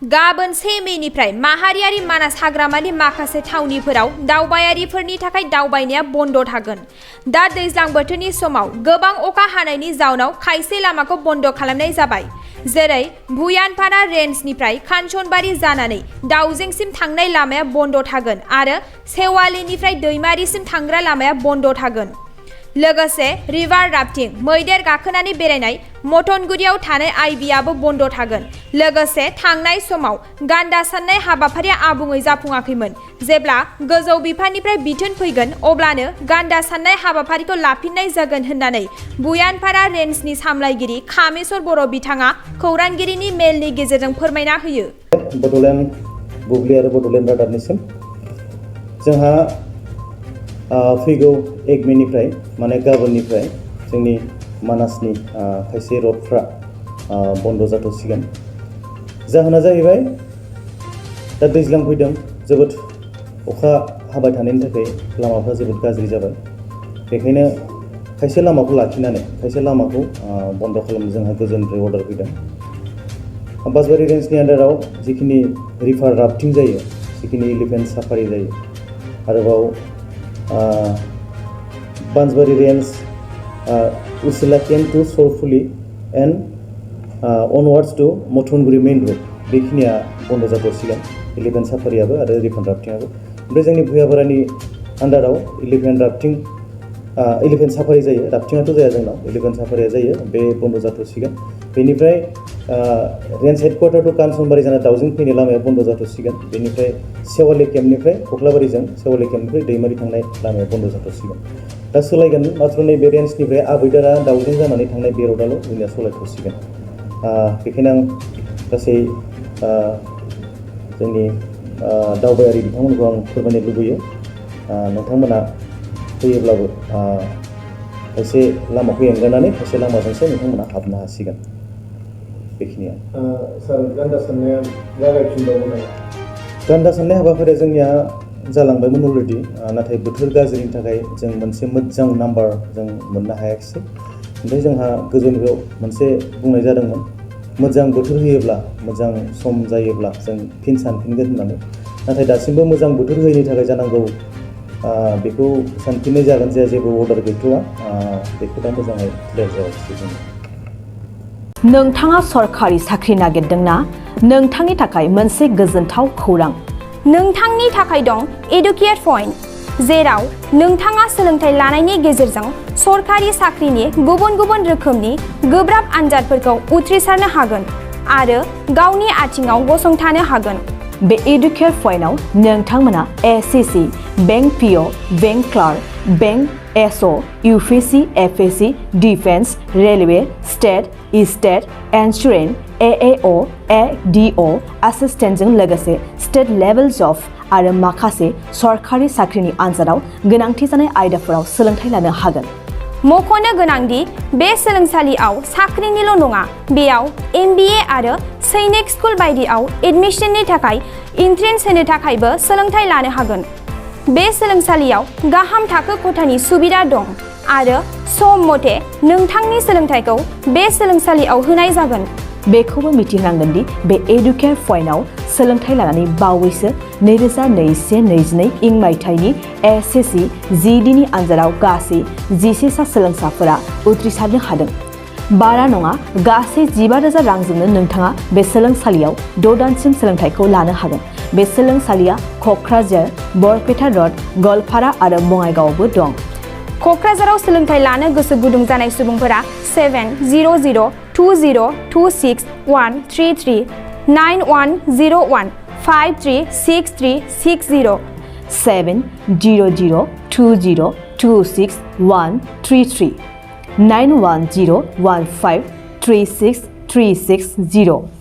गाबोन 1 मेनिफ्राय माहारियारि मानास हाग्रामानि माखासे थावनिफोराव दावबायारिफोरनि थाखाय दावबायनाया बन्द थागोन। दा दैज्लां बोथोरनि समाव गोबां अखा हानायनि जाउनाव खायसे लामाखौ बन्द खालामनाय जाबाय। जेरै भुयानपारा रेन्जनिफ्राय कान्चनबारि जानानै दाउजेंसिम थांनाय लामाया बन्द थागोन आरो सेवालिनिफ्राय दैमारिसिम थांग्रा लामाया बन्द थागोन। लोगोसे रिभार राफ्टिं मैदेर गाखोनानै बेरायनाय मटनगुरियाव थानाय आइबिआबो बन्द थागोन। लोगोसे थांनाय समाव गान्दा साननाय हाबाफारिया आबुङै जाफुङाखैमोन। जेब्ला गोजौ बिफाननिफ्राय बिथोन फैगोन अब्लानो गान्दा साननाय हाबाफारिखौ लाफिननाय जागोन होननानै भुयानपारा रेन्जनि सामलायगिरि खामेश्वर बर' बिथाङा खौरांगिरिनि मेलनि गेजेरजों फोरमायना होयो। बड'लेण्ड बुब्लि आरो बड'लेण्ड रादाबनिसिम जोंहा फैगौ 1 मेनिफ्राय माने गाबोननिफ्राय जोंनि मानासनि खायसे रडफ्रा बन्द जाथ'सिगोन। जाहोना जाहैबाय दा दैज्लां फैदों, जोबोद अखा हाबाय थानायनि थाखाय लामाफ्रा जोबोद गाज्रि जाबाय। बेखायनो खायसे लामाखौ लाखिनानै खायसे लामाखौ बन्द खालामनो जोंहा गोजौनिफ्राय अर्डार फैदों। बासबारि रेन्जनि आन्दाराव जिखिनि रिभार राफ्टिं जायो, जिखिनि एलिफेन्ट साफारि जायो, आरोबाव बाnsबारि रेन्ज उसिला camp to Sarfuli and onwards to Mathanguri main road बेखिनिया बन्द जाथ'सिगोन। एलिफेन्ट साफारियाबो आरो रिभार राफ्टिंआबो। ओमफ्राय जोंनि भुयापारानि आन्दाराव एलिफेन्ट साफारि जायो, राफ्टिंआथ' जाया जोंनाव, एलिफेन्ट साफारिया जायो, बे बन्द जाथ'सिगोन। बेनिफ्राय रेन्ज हेडक्वार्टार टु कान्चनबारि जाना दाउजें फैनाय लामाया बन्द जाथ'सिगोन। बेनिफ्राय सेवालि केम्पनिफ्राय कख्लाबारिजों सेवालि केम्पनिफ्राय दैमारि थांनाय लामाया बन्द जाथ'सिगोन। दा सोलायगोन मात्र नैबे रेन्जनिफ्राय आबैदारा दाउजें जानानै थांनाय बे रडआल' जोंनिया सोलायथ'सिगोन। बेखायनो आं गासै जोंनि दावबायारि बिथांमोनखौ आं फोरमायनो लुबैयो, नोंथांमोना फैयोब्लाबो खायसे लामाखौ एंगारनानै खायसे लामाजोंसो नोंथांमोना हाबनो हासिगोन। बेखिनिया सार, गान्दा साननाया जागायफिनबावगोन नामा? गान्दा साननाय हाबाफारिया जोंनिया जालांबायमोन अलरेडि, नाथाय बोथोर गाज्रिनि थाखाय जों मोनसे मोजां नाम्बार जों मोननो हायाखिसै। ओमफ्राय जोंहा गोजौनिफ्राय मोनसे बुंनाय जादोंमोन, मोजां बोथोर होयोब्ला, मोजां सम जायोब्ला जों फिन सानफिनगोन होननानै। नाथाय दासिमबो मोजां बोथोर होयैनि थाखाय जानांगौ बेखौ सानफिननाय जागोन, जे जेबो अर्डार गैथ'वा, बेखौ दा मोजाङै क्लियार जायाखिसै जों। नोंथाङा सरखारि साख्रि नागिरदोंना? नोंथांनि थाखाय मोनसे गोजोनथाव खौरां। नोंथांनि थाखाय दं एडुकेट पइन्ट, जेराव नोंथाङा सोलोंथाइ लानायनि गेजेरजों सरखारि साख्रिनि गुबुन गुबुन रोखोमनि गोब्राब आनजादफोरखौ उथ्रिसारनो हागोन आरो गावनि आथिङाव गसंथानो हागोन। बे एडुकेट पइन्टआव नोंथांमोना SSC, bank PO, bank clerk, bank SO, UPSC, एफएससि, डिफेन्स, रेलवे, स्टेट इन्सुरेन्स, एएअ, एडिअ एसिस्टेन्टजों लोगोसे स्टेट लेभेल जब आरो माखासे सरखारि साख्रिनि आनजादाव गोनांथि जानाय आयदाफोराव सोलोंथाइ लानो हागोन। मख'नो गोनांदि बे सोलोंसालियाव साख्रिनिल' नङा, बेयाव MBA आरो सैनिक स्कुल बायदियाव एडमिशननि थाखाय एन्ट्रेन्स होनो थाखायबो सोलोंथाइ लानो हागोन। बे सोलोंसालियाव गाहाम थाखो खथानि सुबिदा दं आरो सम मथे नोंथांनि सोलोंथाइखौ बे सोलोंसालियाव होनाय जागोन। बेखौबो मिथिनांगोन दि बे एडुकेट पइन्टआव सोलोंथाइ लानानै बावैसो 2021-22 इं मायथाइनि एसएससि GDनि आनजादाव गासै 11 सा सोलोंसाफोरा उथ्रिसारनो हादों। बारा नङा, गासै 15,000 रांजोंनो नोंथाङा बे सोलोंसालियाव 6 दानसिम सोलोंथाइखौ लानो हागोन। बे सोलोंसालिया क'क्राझार, बरपेटा रड, गवालपारा आरो बङाइगावआवबो दं। क'क्राझाराव सोलोंथाइ लानो गोसो गुदुं जानाय सुबुंफोरा 70020261133 9101536360 70020261133 9101536360